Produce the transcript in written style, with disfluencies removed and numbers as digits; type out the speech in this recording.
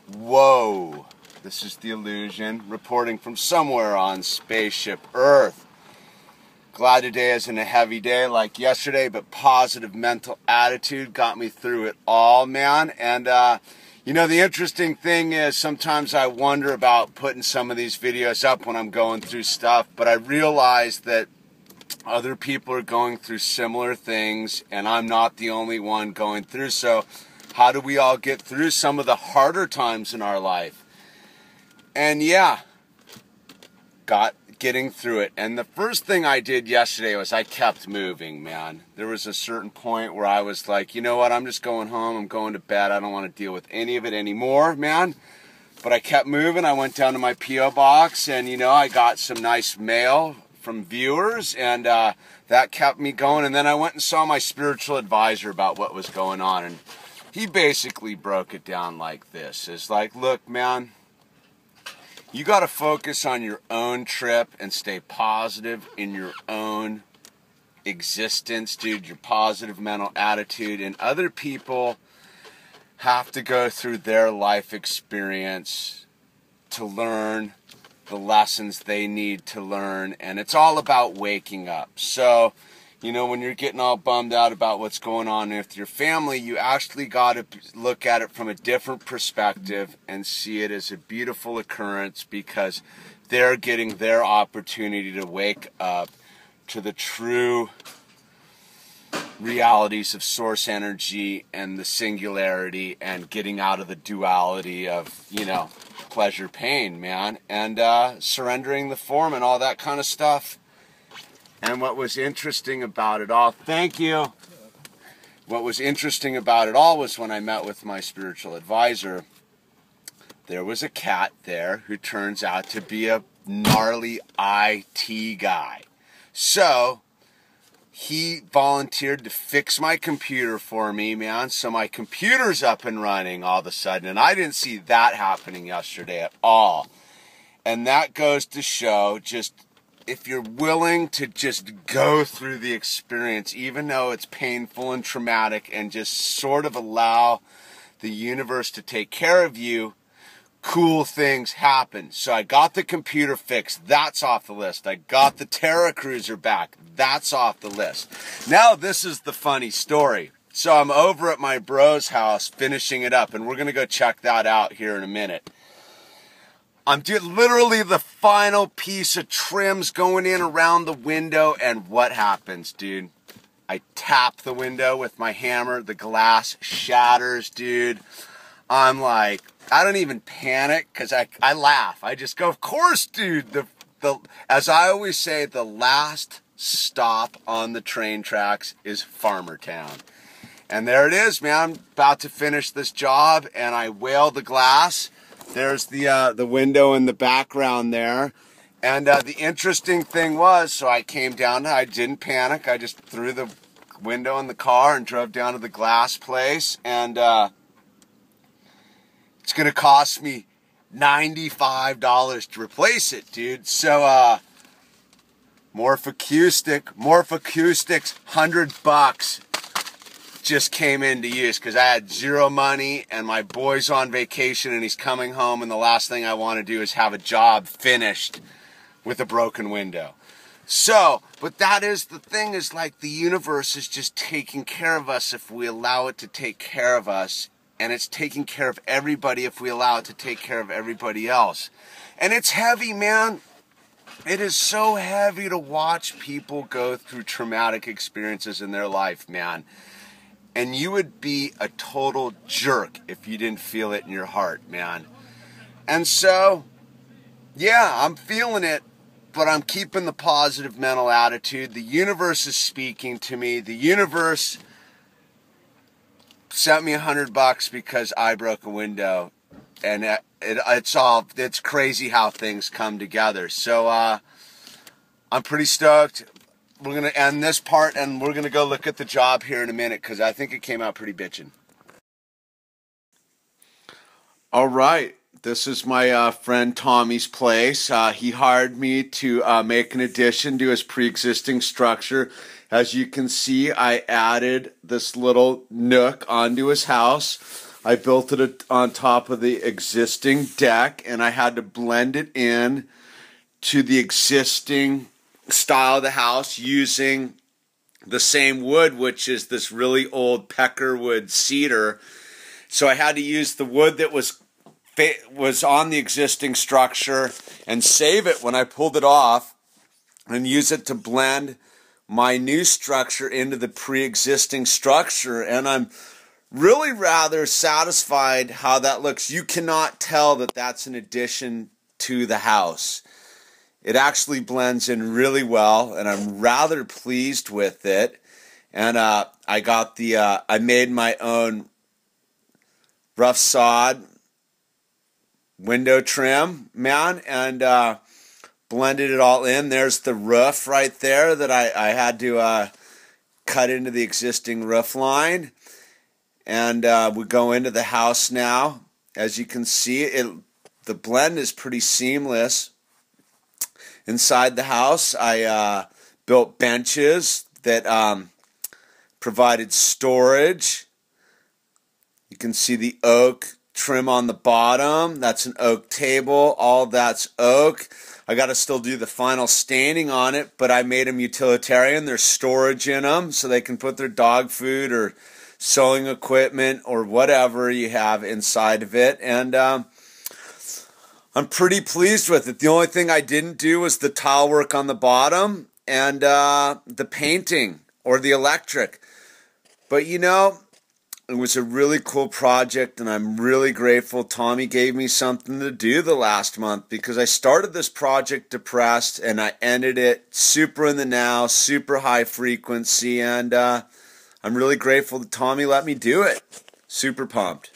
Whoa, this is the Illusion reporting from somewhere on Spaceship Earth. Glad today isn't a heavy day like yesterday, but positive mental attitude got me through it all, man. And you know, the interesting thing is sometimes I wonder about putting some of these videos up when I'm going through stuff, but I realize that other people are going through similar things and I'm not the only one going through. So how do we all get through some of the harder times in our life? And yeah, getting through it. And the first thing I did yesterday was I kept moving, man. There was a certain point where I was like, you know what, I'm just going home, I'm going to bed, I don't want to deal with any of it anymore, man. But I kept moving. I went down to my P.O. box and, you know, I got some nice mail from viewers, and that kept me going. And then I went and saw my spiritual advisor about what was going on, and he basically broke it down like this. It's like, look, man, you got to focus on your own trip and stay positive in your own existence, dude, your positive mental attitude. And other people have to go through their life experience to learn the lessons they need to learn. And it's all about waking up. So, you know, when you're getting all bummed out about what's going on with your family, you actually got to look at it from a different perspective and see it as a beautiful occurrence, because they're getting their opportunity to wake up to the true realities of source energy and the singularity, and getting out of the duality of, you know, pleasure, pain, man, and surrendering the form and all that kind of stuff. And what was interesting about it all, thank you. What was interesting about it all was when I met with my spiritual advisor, there was a cat there who turns out to be a gnarly IT guy. So he volunteered to fix my computer for me, man. So my computer's up and running all of a sudden. And I didn't see that happening yesterday at all. And that goes to show, just if you're willing to just go through the experience, even though it's painful and traumatic, and just sort of allow the universe to take care of you, cool things happen. So I got the computer fixed. That's off the list. I got the Terra Cruiser back. That's off the list. Now this is the funny story. So I'm over at my bro's house finishing it up, and we're going to go check that out here in a minute. I'm doing literally the final piece of trims going in around the window, and what happens, dude? I tap the window with my hammer. The glass shatters, dude. I'm like, I don't even panic, because I laugh. I just go, of course, dude. As I always say, the last stop on the train tracks is Farmertown. And there it is, man. I'm about to finish this job, and I whale the glass. There's the window in the background there. And the interesting thing was, so I came down, I didn't panic. I just threw the window in the car and drove down to the glass place. And it's going to cost me $95 to replace it, dude. So Morph Acoustics, $100 just came into use, because I had zero money and my boy's on vacation and he's coming home, and the last thing I want to do is have a job finished with a broken window. So, but that is the thing, is like the universe is just taking care of us if we allow it to take care of us, and it's taking care of everybody if we allow it to take care of everybody else. And it's heavy, man. It is so heavy to watch people go through traumatic experiences in their life, man. And you would be a total jerk if you didn't feel it in your heart, man. And so, yeah, I'm feeling it, but I'm keeping the positive mental attitude. The universe is speaking to me. The universe sent me $100 because I broke a window. And it's crazy how things come together. So I'm pretty stoked. We're going to end this part, and we're going to go look at the job here in a minute, because I think it came out pretty bitchin'. All right. This is my friend Tommy's place. He hired me to make an addition to his pre-existing structure. As you can see, I added this little nook onto his house. I built it on top of the existing deck, and I had to blend it in to the existing style of the house using the same wood, which is this really old peckerwood cedar. So I had to use the wood that was on the existing structure and save it when I pulled it off and use it to blend my new structure into the pre-existing structure. And I'm really rather satisfied how that looks. You cannot tell that that's an addition to the house. It actually blends in really well, and I'm rather pleased with it. And I got I made my own rough sod window trim, man, and blended it all in. There's the roof right there that I had to cut into the existing roof line. And we go into the house now. As you can see, the blend is pretty seamless. Inside the house, I built benches that provided storage. You can see the oak trim on the bottom. That's an oak table. All that's oak. I got to still do the final staining on it, but I made them utilitarian. There's storage in them so they can put their dog food or sewing equipment or whatever you have inside of it. And I'm pretty pleased with it. The only thing I didn't do was the tile work on the bottom and the painting or the electric. But you know, it was a really cool project, and I'm really grateful Tommy gave me something to do the last month, because I started this project depressed and I ended it super in the now, super high frequency, and I'm really grateful that Tommy let me do it. Super pumped.